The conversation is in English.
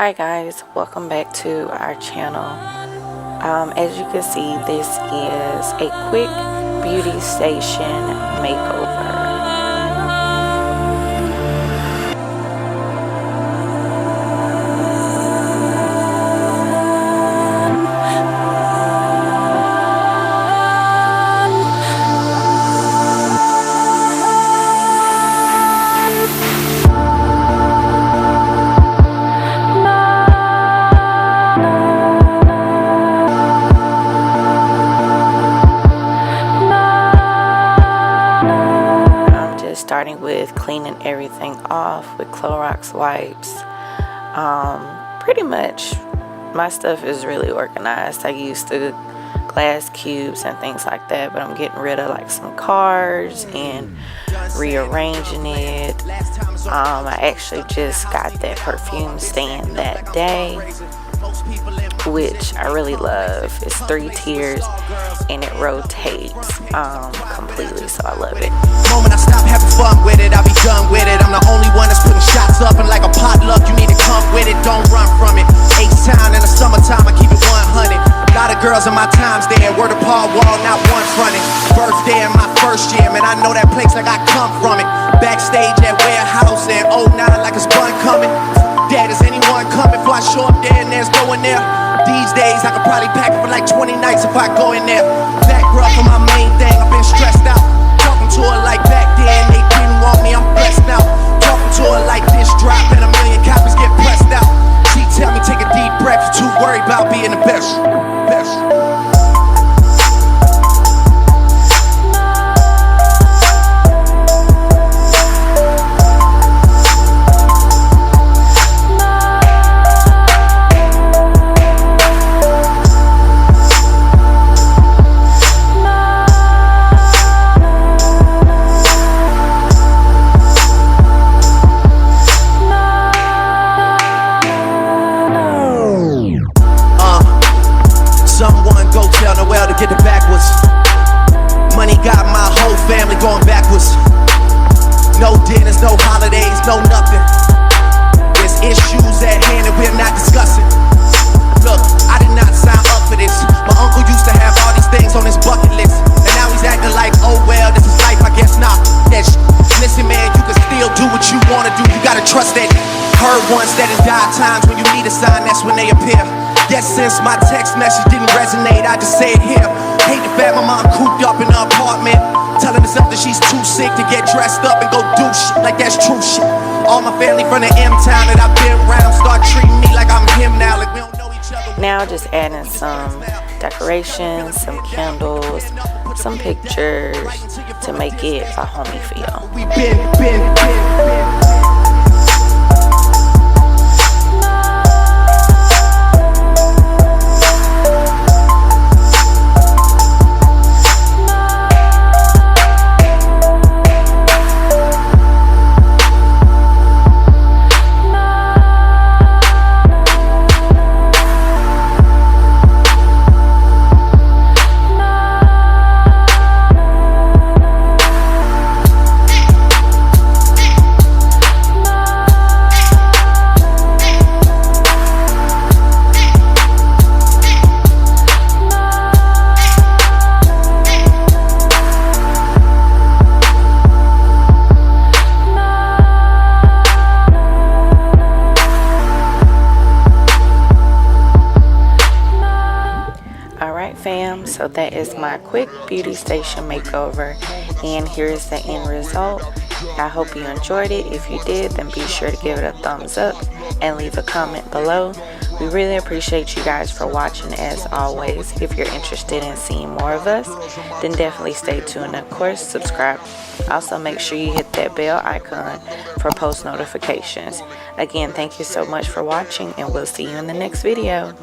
Hi guys, welcome back to our channel. As you can see, this is a quick beauty station makeover. Starting with cleaning everything off with Clorox wipes. Pretty much my stuff is really organized. I used the glass cubes and things like that, but I'm getting rid of like some cards and rearranging it. I actually just got that perfume stand that day, which I really love. It's 3 tiers and it rotates completely, so I love it. Moment I stop having fun with it, I'll be done with it. I'm the only one that's putting shots up, and like a potluck, you need to come with it, don't run from it. H-Town in the summertime, I keep it 100. A lot of girls in my times there, word of Paul Wall, not one fronted. Birthday in my first year, man, I know that place like I come from it. Backstage at Warehouse in 09 like it's fun coming. Dad, is anyone coming before I show up there and there's no one there? These days I could probably pack it for like 20 nights if I go in there. Back rub for my main thing, I've been stressed out. Talking to her like back then, they didn't want me, I'm blessed now. Talking to her like this drop and a million copies get pressed out. She tell me take a deep breath, you're too worried about being the best. Someone go tell Noel to get it backwards. Money got my whole family going backwards. No dinners, no holidays, no nothing. There's issues at hand that we're not discussing. Look, I did not sign up for this. My uncle used to have all these things on his bucket list, and now he's acting like, oh well, this is life, I guess not. Listen man, you can still do what you wanna do. You gotta trust that. Heard once that in dire times when you need a sign, that's when they appear. Yes, since my text message didn't resonate, I just say it here. Hate the fact my mom cooped up in her apartment, telling herself that she's too sick to get dressed up and go do shit like that's true shit. All my family from the M-town that I've been around start treating me like I'm him now, like we don't know each other. Now just adding some decorations, some candles, some pictures to make it a homey feel. We been. Fam, so that is my quick beauty station makeover, and here's the end result. I hope you enjoyed it. If you did, then be sure to give it a thumbs up and leave a comment below. We really appreciate you guys for watching as always. If you're interested in seeing more of us, then definitely stay tuned. Of course, subscribe. Also make sure you hit that bell icon for post notifications. Again, thank you so much for watching, and we'll see you in the next video.